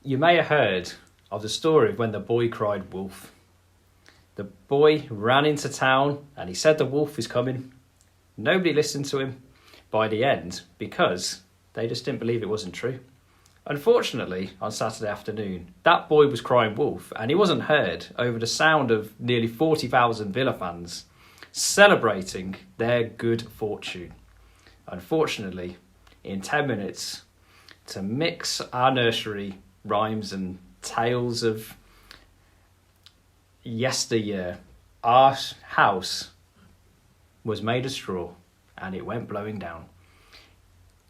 You may have heard of the story of when the boy cried wolf. The boy ran into town and he said the wolf is coming. Nobody listened to him by the end because they just didn't believe it wasn't true. Unfortunately, on Saturday afternoon, that boy was crying wolf and he wasn't heard over the sound of nearly 40,000 Villa fans celebrating their good fortune. Unfortunately, in 10 minutes, to mix our nursery rhymes and tales of yesteryear, our house was made of straw and it went blowing down.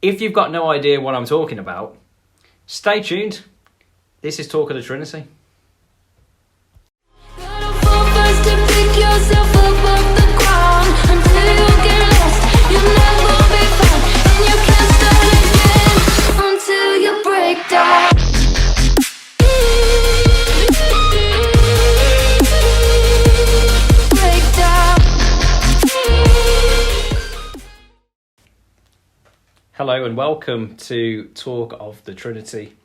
If you've got no idea what I'm talking about, stay tuned. This is Talk of the Trinity. Hello and welcome to Talk of the Trinity.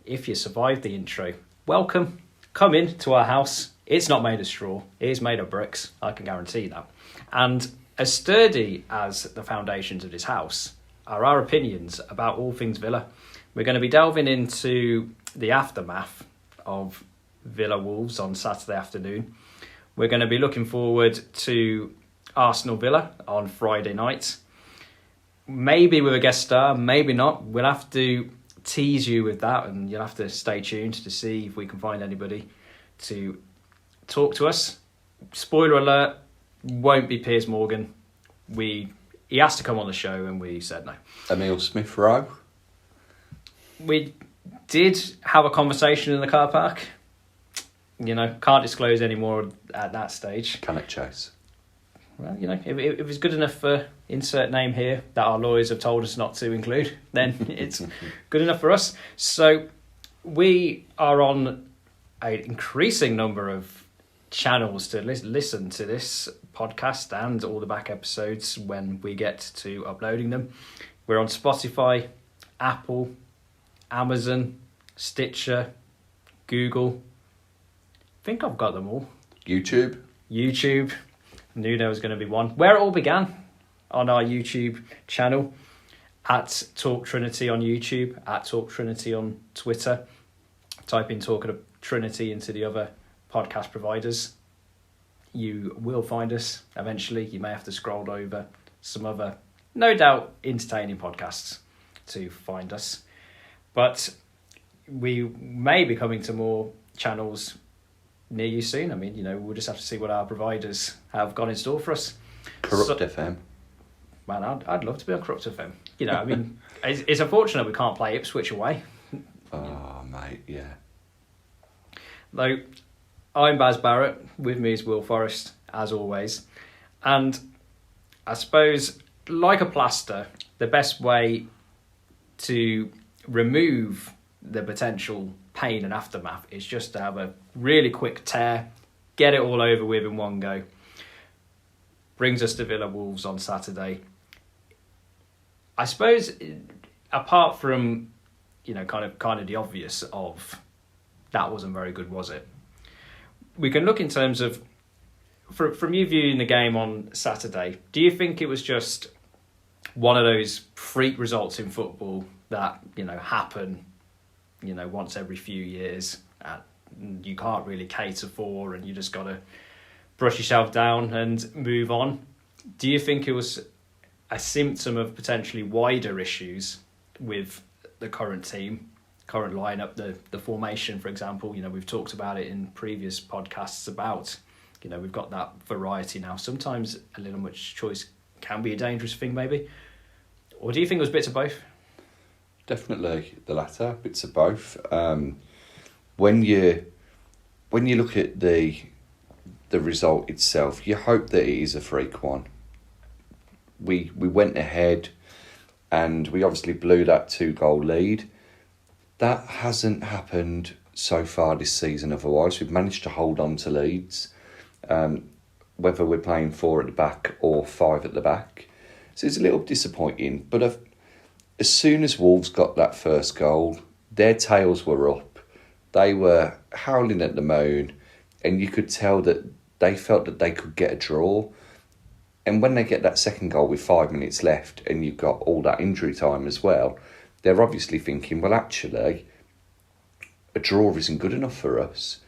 If you survived the intro, welcome. Come in to our house. It's not made of straw. It is made of bricks. I can guarantee that. And as sturdy as the foundations of this house are our opinions about all things Villa. We're going to be delving into the aftermath of Villa Wolves on Saturday afternoon. We're going to be looking forward to Arsenal Villa on Friday night. Maybe with a guest star, maybe not. We'll have to tease you with that and you'll have to stay tuned to see if we can find anybody to talk to us. Spoiler alert, won't be Piers Morgan. He has to come on the show and we said no. Emil Smith-Rowe? We did have a conversation in the car park. You know, can't disclose any more at that stage. Can it chase? Well, you know, if it's good enough for insert name here that our lawyers have told us not to include, then it's good enough for us. So we are on an increasing number of channels to listen to this podcast and all the back episodes when we get to uploading them. We're on Spotify, Apple, Amazon, Stitcher, Google. I think I've got them all. YouTube. Knew there was going to be one. Where it all began, on our YouTube channel, at Talk Trinity on YouTube, at Talk Trinity on Twitter. Type in Talk of Trinity into the other podcast providers. You will find us eventually. You may have to scroll over some other, no doubt, entertaining podcasts to find us. But we may be coming to more channels near you soon. I mean, you know, we'll just have to see what our providers have got in store for us. Corrupt FM. Man, I'd love to be on Corrupt FM. You know, I mean, it's unfortunate we can't play Ipswich away. Oh, mate, yeah. Though, I'm Baz Barrett, with me is Will Forrest, as always. And I suppose, like a plaster, the best way to remove the potential pain and aftermath is just to have a really quick tear, get it all over with in one go. Brings us to Villa Wolves on Saturday. I suppose, apart from, you know, kind of the obvious of that wasn't very good, was it? We can look in terms of, from you viewing the game on Saturday, do you think it was just one of those freak results in football that, you know, happen, you know, once every few years, you can't really cater for and you just got to brush yourself down and move on? Do you think it was a symptom of potentially wider issues with the current team, current lineup, the formation, for example? You know, we've talked about it in previous podcasts about, you know, we've got that variety now. Sometimes a little much choice can be a dangerous thing, maybe. Or do you think it was bits of both? Definitely the latter, bits of both. When you look at the result itself, you hope that it is a freak one. We went ahead and we obviously blew that 2-goal lead. That hasn't happened so far this season otherwise. We've managed to hold on to leads, whether we're playing 4 at the back or 5 at the back. So it's a little disappointing, but as soon as Wolves got that first goal, their tails were up They were howling at the moon, and you could tell that they felt that they could get a draw. And when they get that second goal with 5 minutes left, and you've got all that injury time as well, they're obviously thinking, well, actually, a draw isn't good enough for us.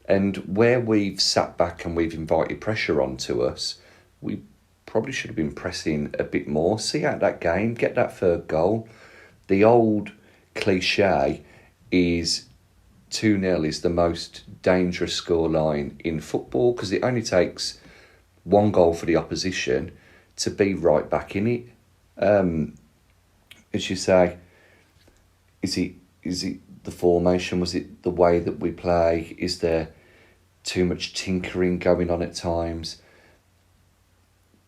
And where we've sat back and we've invited pressure onto us, we probably should have been pressing a bit more. See out that game, get that third goal. The old cliche is 2-0 is the most dangerous scoreline in football, because it only takes one goal for the opposition to be right back in it. As you say, is it the formation? Was it the way that we play? Is there too much tinkering going on at times?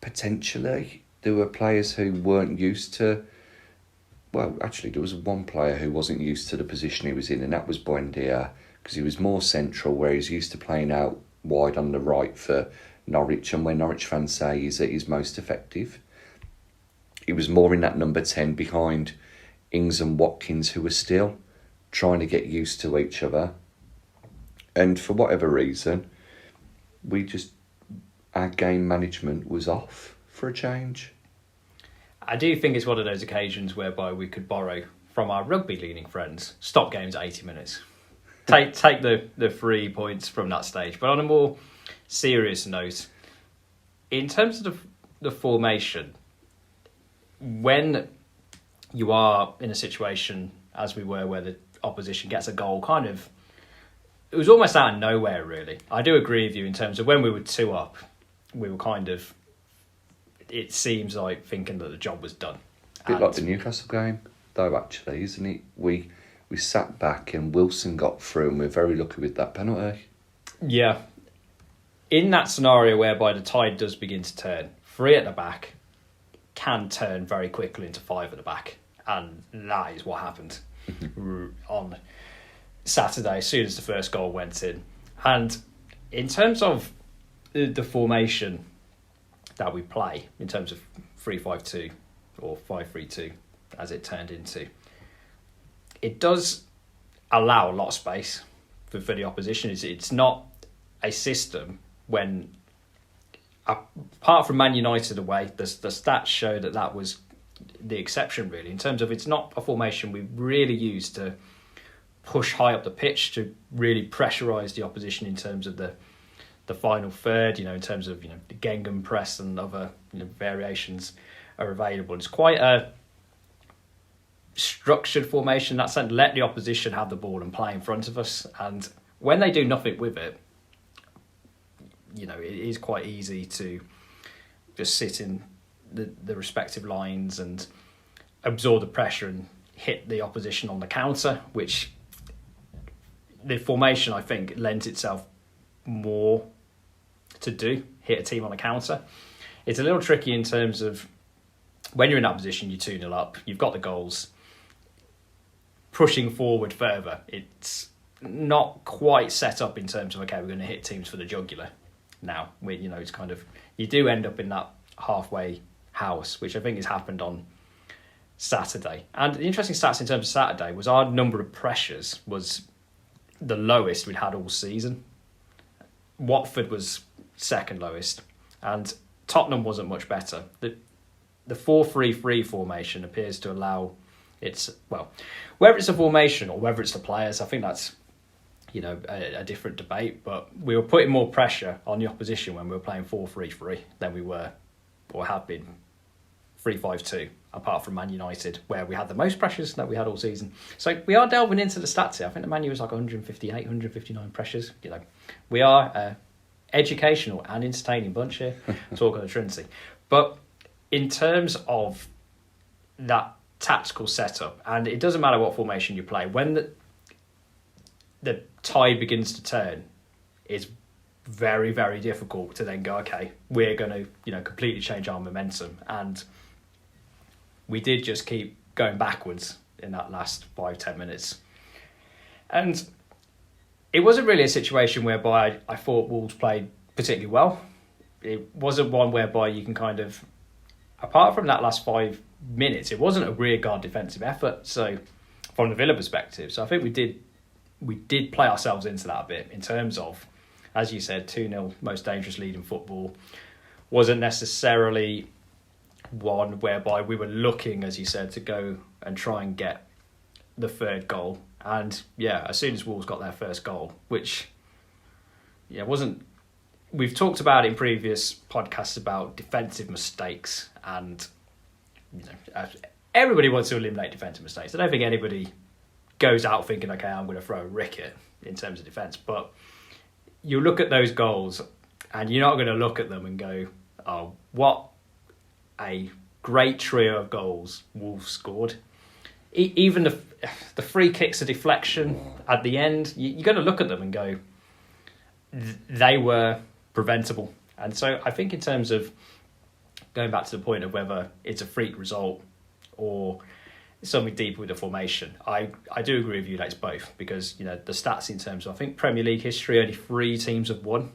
Potentially. There were players who weren't used to... Well, actually, there was one player who wasn't used to the position he was in, and that was Buendia, because he was more central, where he's used to playing out wide on the right for Norwich, and where Norwich fans say he's at his most effective. He was more in that number 10 behind Ings and Watkins, who were still trying to get used to each other. And for whatever reason, our game management was off for a change. I do think it's one of those occasions whereby we could borrow from our rugby-leaning friends. Stop games at 80 minutes. Take the 3 points from that stage. But on a more serious note, in terms of the formation, when you are in a situation, as we were, where the opposition gets a goal, it was almost out of nowhere, really. I do agree with you in terms of when we were 2 up, we were it seems like thinking that the job was done. A bit like the Newcastle game, though, actually, isn't it? We sat back and Wilson got through, and we're very lucky with that penalty. Yeah. In that scenario whereby the tide does begin to turn, 3 at the back can turn very quickly into 5 at the back. And that is what happened on Saturday, as soon as the first goal went in. And in terms of the formation that we play, in terms of 3-5-2 or 5-3-2, as it turned into, it does allow a lot of space for the opposition. It's not a system when, apart from Man United away, the stats show that was the exception, really, in terms of it's not a formation we really use to push high up the pitch to really pressurise the opposition in terms of the final third, in terms of the Gengham press and other variations are available. It's quite a structured formation in that sense. Let the opposition have the ball and play in front of us, and when they do nothing with it, it is quite easy to just sit in the respective lines and absorb the pressure and hit the opposition on the counter, which the formation, I think, lends itself more to do, hit a team on a counter. It's a little tricky in terms of when you're in that position, you're 2-0 up, you've got the goals. Pushing forward further, it's not quite set up in terms of, okay, we're going to hit teams for the jugular now. It's you do end up in that halfway house, which I think has happened on Saturday. And the interesting stats in terms of Saturday was our number of pressures was the lowest we'd had all season. Watford was second lowest, and Tottenham wasn't much better. The 4-3-3 formation appears to allow whether it's a formation or whether it's the players, I think that's a different debate, but we were putting more pressure on the opposition when we were playing 4-3-3 than we were or have been 3-5-2, apart from Man United, where we had the most pressures that we had all season. So we are delving into the stats here. I think the Man U was like 158, 159 pressures. We are educational and entertaining bunch here, talk of the Trinity. But in terms of that tactical setup, and it doesn't matter what formation you play, when the tide begins to turn, it's very, very difficult to then go, okay, we're going to completely change our momentum. And we did just keep going backwards in that last 5-10 minutes. And it wasn't really a situation whereby I thought Wolves played particularly well. It wasn't one whereby you can apart from that last 5 minutes, it wasn't a rearguard defensive effort. So from the Villa perspective, so I think we did we did play ourselves into that a bit in terms of, as you said, 2-0 most dangerous lead in football wasn't necessarily one whereby we were looking, as you said, to go and try and get the third goal. And yeah, as soon as Wolves got their first goal, which wasn't... We've talked about in previous podcasts about defensive mistakes, and everybody wants to eliminate defensive mistakes. I don't think anybody goes out thinking, okay, I'm going to throw a ricket in terms of defence. But you look at those goals and you're not going to look at them and go, oh, what a great trio of goals Wolves scored. Even the free kicks, the deflection at the end, you're going to look at them and go, they were preventable. And so I think in terms of going back to the point of whether it's a freak result or something deeper with the formation, I do agree with you that it's both, because the stats in terms of, I think, Premier League history, only 3 teams have won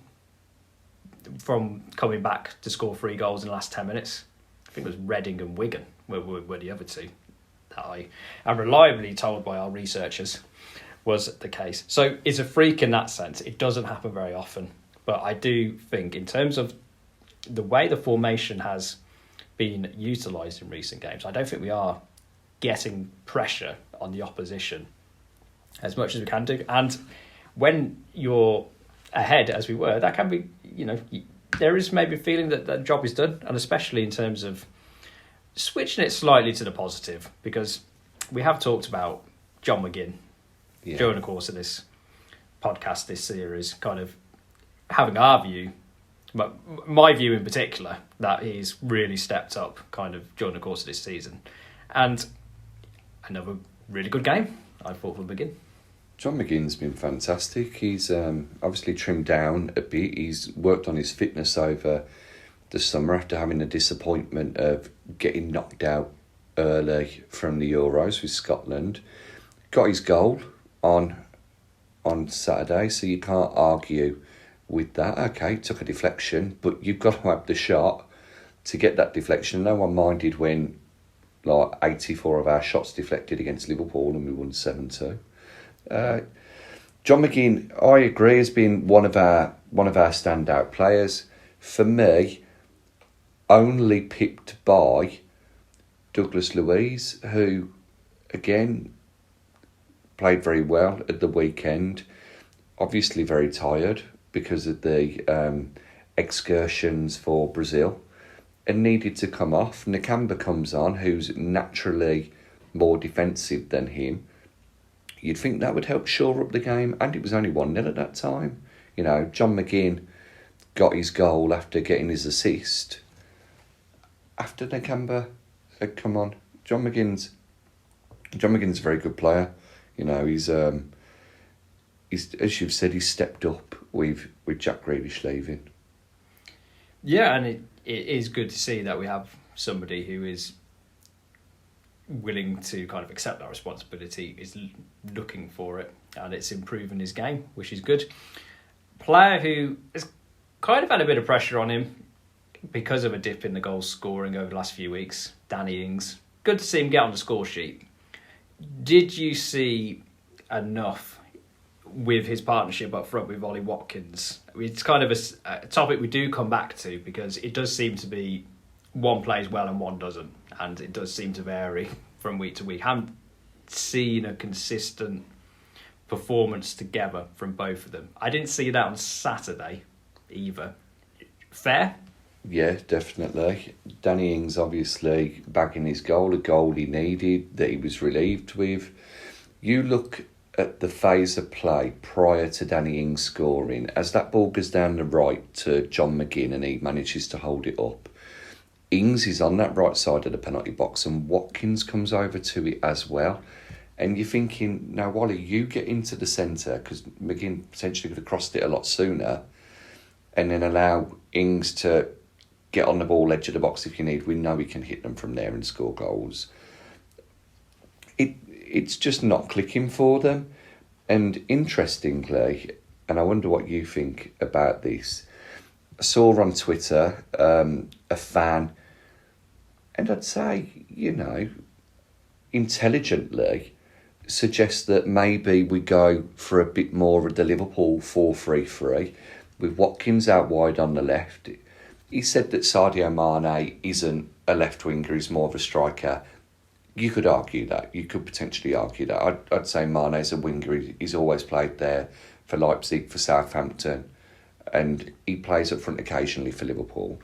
from coming back to score 3 goals in the last 10 minutes. I think it was Reading and Wigan were the other 2 that I am reliably told by our researchers was the case. So it's a freak in that sense. It doesn't happen very often. But I do think in terms of the way the formation has been utilised in recent games, I don't think we are getting pressure on the opposition as much as we can do. And when you're ahead, as we were, that can be, there is maybe a feeling that the job is done, and especially in terms of switching it slightly to the positive, because we have talked about John McGinn during the course of this podcast, this series, kind of having our view, but my view in particular, that he's really stepped up kind of during the course of this season. And another really good game, I thought, from McGinn. John McGinn's been fantastic. He's obviously trimmed down a bit. He's worked on his fitness over the summer after having a disappointment of getting knocked out early from the Euros with Scotland. Got his goal on Saturday, so you can't argue with that. Okay, took a deflection, but you've got to have the shot to get that deflection. No one minded when 84 of our shots deflected against Liverpool and we won 7-2. John McGinn, I agree, has been one of our standout players. For me, only pipped by Douglas Luiz, who again played very well at the weekend. Obviously very tired because of the excursions for Brazil, and needed to come off. Nakamba comes on, who's naturally more defensive than him. You'd think that would help shore up the game, and it was only 1-0 at that time. John McGinn got his goal after getting his assist. After Nakamba had come on, John McGinn's a very good player. He's as you've said, he's stepped up with Jack Grealish leaving. Yeah, and it is good to see that we have somebody who is willing to kind of accept that responsibility, is looking for it, and it's improving his game, which is good. Player who has kind of had a bit of pressure on him because of a dip in the goal scoring over the last few weeks, Danny Ings. Good to see him get on the score sheet. Did you see enough with his partnership up front with Ollie Watkins? It's kind of a topic we do come back to, because it does seem to be one plays well and one doesn't, and it does seem to vary from week to week. I haven't seen a consistent performance together from both of them. I didn't see that on Saturday either. Fair? Yeah, definitely. Danny Ings obviously bagging his goal, a goal he needed, that he was relieved with. You look at the phase of play prior to Danny Ings scoring, as that ball goes down the right to John McGinn and he manages to hold it up. Ings is on that right side of the penalty box and Watkins comes over to it as well. And you're thinking, now Wally, you get into the centre, because McGinn potentially could have crossed it a lot sooner, and then allow Ings to get on the ball edge of the box if you need. We know he can hit them from there and score goals. It's just not clicking for them. And interestingly, and I wonder what you think about this, I saw on Twitter a fan, and I'd say, intelligently suggests that maybe we go for a bit more of the Liverpool 4-3-3 with Watkins out wide on the left. He said that Sadio Mane isn't a left winger, he's more of a striker. You could argue that. You could potentially argue that. I'd say Mane's a winger. He's always played there for Leipzig, for Southampton, and he plays up front occasionally for Liverpool.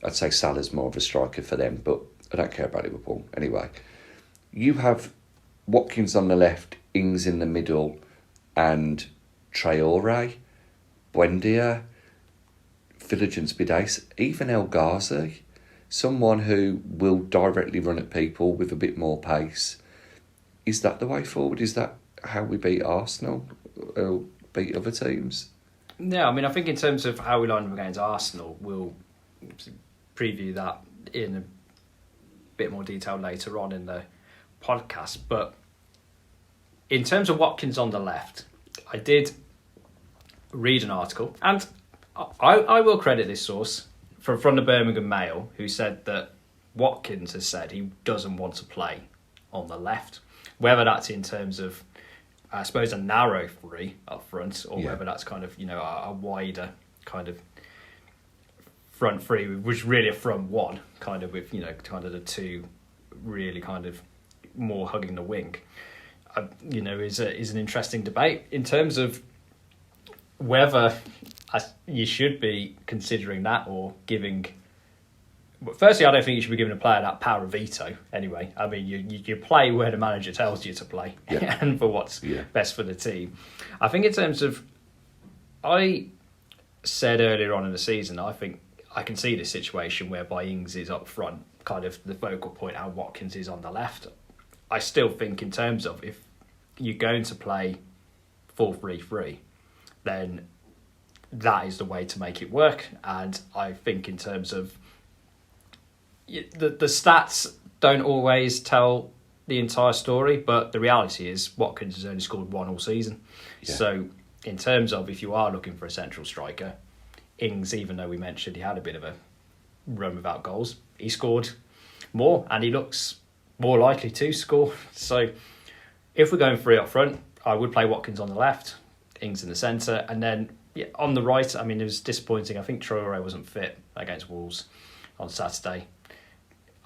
I'd say Salah's more of a striker for them, but I don't care about Liverpool. Anyway, you have Watkins on the left, Ings in the middle, and Traore, Buendia, Philogene Bidace, even El Ghazi, someone who will directly run at people with a bit more pace. Is that the way forward? Is that how we beat Arsenal or beat other teams? Yeah, I mean, I think in terms of how we line up against Arsenal, we'll preview that in a bit more detail later on in the podcast. But in terms of Watkins on the left, I did read an article, and I will credit this source from the Birmingham Mail, who said that Watkins has said he doesn't want to play on the left. Whether that's in terms of, I suppose, a narrow three up front, or whether that's kind of, a wider kind of front three, which is really a front one, kind of with, kind of the two really kind of more hugging the wing, is an interesting debate in terms of whether you should be considering that or giving. Firstly, I don't think you should be giving a player that power of veto. Anyway, I mean, you play where the manager tells you to play, and for what's best for the team. I think in terms of, I said earlier on in the season, I think I can see this situation whereby Ings is up front, kind of the focal point, and Watkins is on the left. I still think in terms of if you're going to play 4-3-3, then that is the way to make it work. And I think in terms of the stats don't always tell the entire story, but the reality is Watkins has only scored one all season. Yeah. So in terms of if you are looking for a central striker, Ings, even though we mentioned he had a bit of a run without goals, he scored more and he looks more likely to score. So if we're going three up front, I would play Watkins on the left, Ings in the centre, and then on the right, I mean, it was disappointing. I think Traore wasn't fit against Wolves on Saturday.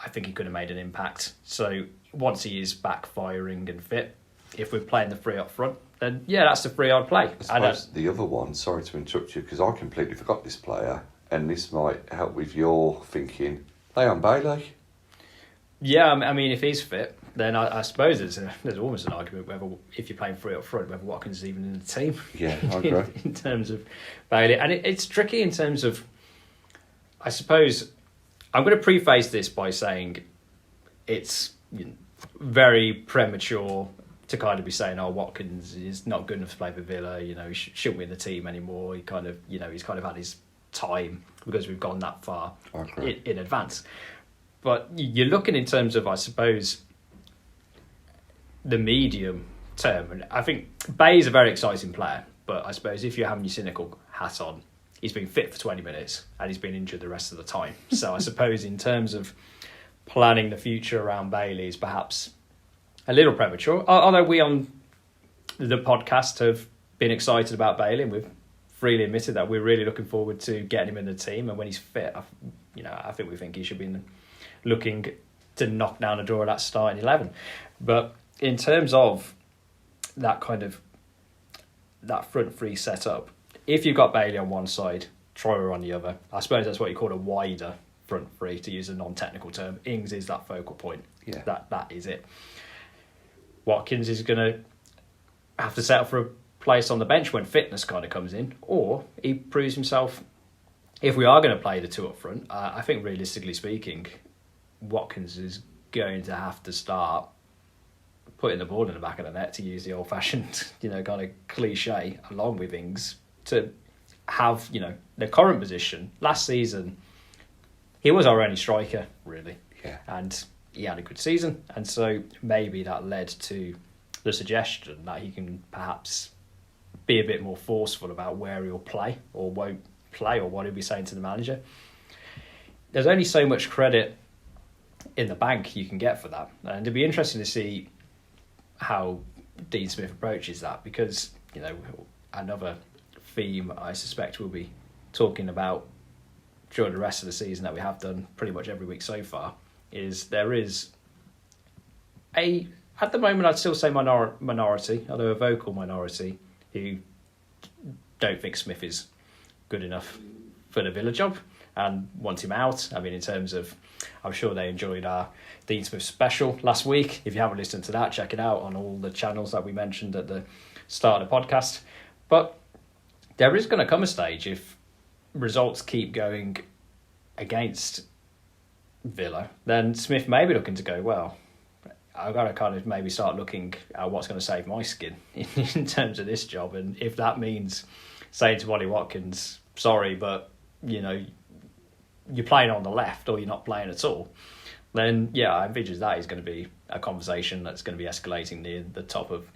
I think he could have made an impact. So once he is back firing and fit, if we're playing the three up front, then that's the three I'd play. I suppose the other one, sorry to interrupt you, because I completely forgot this player, and this might help with your thinking. Leon Bailey. Yeah, I mean, if he's fit, then I suppose there's almost an argument whether, if you're playing three up front, whether Watkins is even in the team. Yeah, I agree. in terms of Bailey. And it's tricky in terms of, I suppose, I'm going to preface this by saying it's very premature to kind of be saying, Watkins is not good enough to play for Villa, he shouldn't be in the team anymore. He kind of, he's kind of had his time because we've gone that far in advance. But you're looking in terms of, I suppose, the medium term. And I think Bay is a very exciting player, but I suppose if you're having your cynical hat on, he's been fit for 20 minutes and he's been injured the rest of the time. So I suppose in terms of planning the future around Bailey is perhaps a little premature. Although we on the podcast have been excited about Bailey and we've freely admitted that we're really looking forward to getting him in the team. And when he's fit, I think we think he should be looking to knock down the door of that starting 11. But in terms of that kind of that front three setup, if you've got Bailey on one side, Traore on the other, I suppose that's what you call a wider front three, to use a non-technical term. Ings is that focal point. Yeah. That is it. Watkins is going to have to settle for a place on the bench when fitness kind of comes in, or he proves himself. If we are going to play the two up front, I think realistically speaking, Watkins is going to have to start putting the ball in the back of the net, to use the old-fashioned, kind of cliche, along with Ings, to have, the current position. Last season, he was our only striker, really. Yeah. And he had a good season. And so maybe that led to the suggestion that he can perhaps be a bit more forceful about where he'll play or won't play, or what he'll be saying to the manager. There's only so much credit in the bank you can get for that. And it'd be interesting to see how Dean Smith approaches that, because another theme I suspect we'll be talking about during the rest of the season, that we have done pretty much every week so far, is there is at the moment I'd still say minority, although a vocal minority, who don't think Smith is good enough for the Villa job and want him out. I mean, in terms of, I'm sure they enjoyed our Dean Smith special last week. If you haven't listened to that, check it out on all the channels that we mentioned at the start of the podcast. But there is going to come a stage, if results keep going against Villa, then Smith may be looking to go, well, I've got to kind of maybe start looking at what's going to save my skin in terms of this job. And if that means saying to Ollie Watkins, sorry, but, you're playing on the left or you're not playing at all, then, yeah, I envisage that is going to be a conversation that's going to be escalating near the top of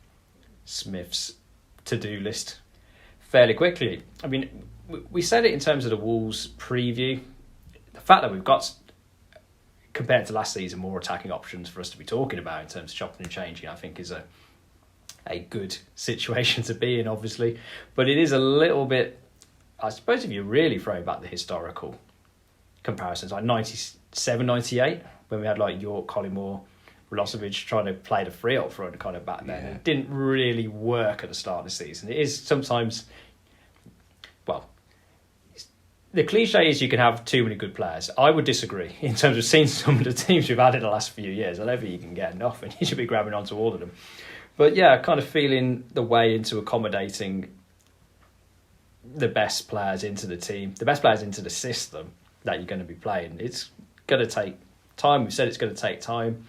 Smith's to-do list fairly quickly. I mean, we said it in terms of the Wolves preview. The fact that we've got, compared to last season, more attacking options for us to be talking about in terms of chopping and changing, I think is a good situation to be in, obviously. But it is a little bit, I suppose, if you really throw back the historical comparisons, like 97, 98, when we had like York, Collymore, Milosevic trying to play the free up front kind of back then. Yeah. It didn't really work at the start of the season. It is sometimes, well, the cliche is you can have too many good players. I would disagree in terms of seeing some of the teams we've had in the last few years. I don't think you can get enough, and you should be grabbing onto all of them. But yeah, kind of feeling the way into accommodating the best players into the team, the best players into the system that you're going to be playing. It's going to take time. We've said it's going to take time.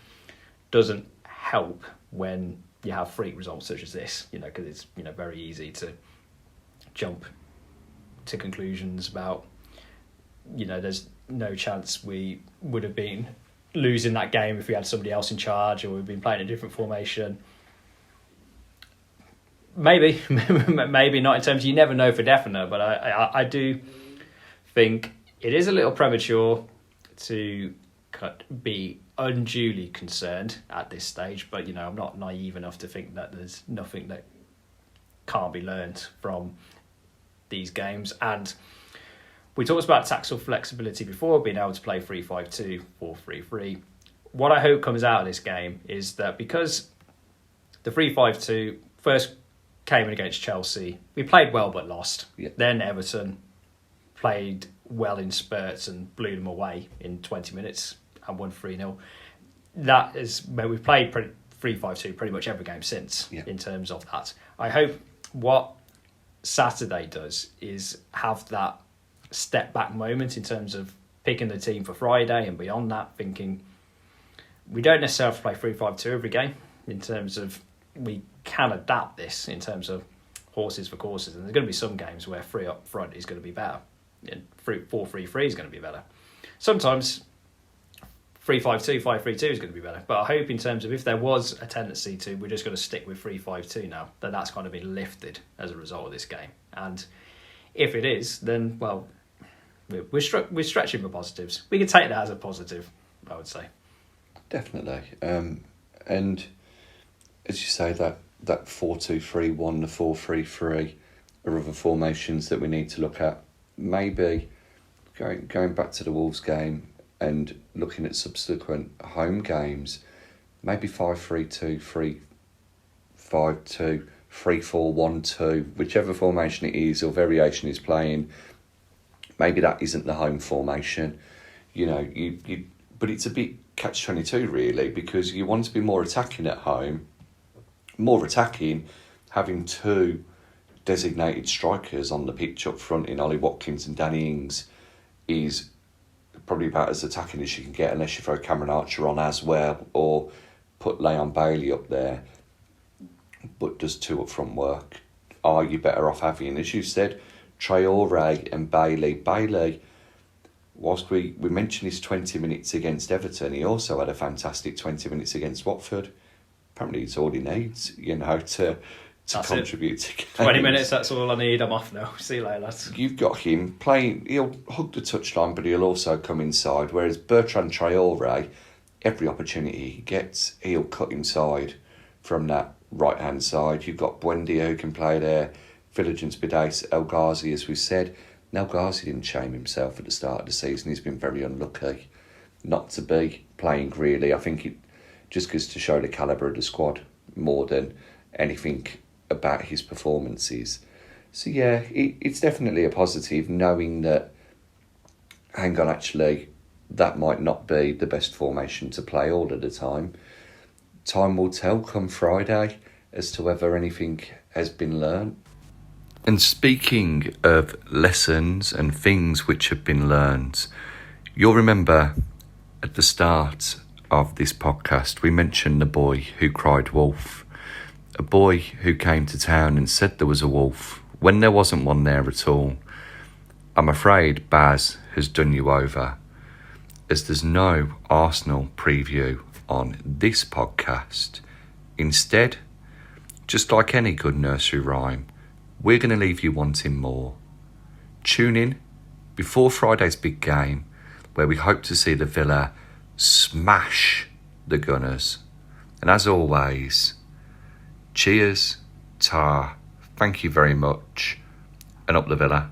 Doesn't help when you have freak results such as this, because it's very easy to jump to conclusions about, there's no chance we would have been losing that game if we had somebody else in charge, or we've been playing a different formation. Maybe, maybe not in terms of, you never know for definite, but I do think it is a little premature to be unduly concerned at this stage, but I'm not naive enough to think that there's nothing that can't be learned from these games. And we talked about tactical flexibility before, being able to play 3-5-2, 4-3-3. What I hope comes out of this game is that, because the 3-5-2 first came in against Chelsea, we played well but lost. Yeah. Then Everton played well in spurts and blew them away in 20 minutes and won 3-0. That is where we've played 3-5-2 pretty much every game since, in terms of that. I hope what Saturday does is have that step back moment in terms of picking the team for Friday, and beyond that, thinking we don't necessarily have to play 3-5-2 every game, in terms of we can adapt this in terms of horses for courses, and there's going to be some games where 3 up front is going to be better, and 4-3-3 is going to be better. Sometimes 3-5-2, 5-3-2 is going to be better. But I hope, in terms of, if there was a tendency to, we're just going to stick with 3-5-2 now, then that's kind of been lifted as a result of this game. And if it is, then, well, we're stretching for positives. We can take that as a positive, I would say. Definitely. And as you say, that 4-2-3-1, the 4-3-3 are other formations that we need to look at. Maybe going back to the Wolves game and looking at subsequent home games, maybe 5-3-2, 3-5-2, 3-4-1-2, whichever formation it is or variation is playing, maybe that isn't the home formation. But it's a bit catch-22 really, because you want to be more attacking at home, having two designated strikers on the pitch up front in Ollie Watkins and Danny Ings is probably about as attacking as you can get, unless you throw Cameron Archer on as well or put Leon Bailey up there. But does two up front work? Are you better off having, as you said, Traore and Bailey? Bailey, whilst we mentioned his 20 minutes against Everton, he also had a fantastic 20 minutes against Watford. Apparently it's all he needs, to that's contribute to games. 20 minutes, that's all I need. I'm off now. See you later, lads. You've got him playing, he'll hug the touchline, but he'll also come inside. Whereas Bertrand Traore, every opportunity he gets, he'll cut inside from that right-hand side. You've got Buendia who can play there, Filigence Bidace, El Ghazi, as we said. El Ghazi didn't shame himself at the start of the season. He's been very unlucky not to be playing, really. I think it just goes to show the calibre of the squad more than anything about his performances. So yeah, it's definitely a positive, knowing that, hang on, actually, that might not be the best formation to play all of the time. Time will tell come Friday as to whether anything has been learned. And speaking of lessons and things which have been learned, you'll remember at the start of this podcast, we mentioned the boy who cried wolf. A boy who came to town and said there was a wolf when there wasn't one there at all. I'm afraid Baz has done you over, as there's no Arsenal preview on this podcast. Instead, just like any good nursery rhyme, we're going to leave you wanting more. Tune in before Friday's big game, where we hope to see the Villa smash the Gunners. And as always, cheers, tar, thank you very much, and up the Villa.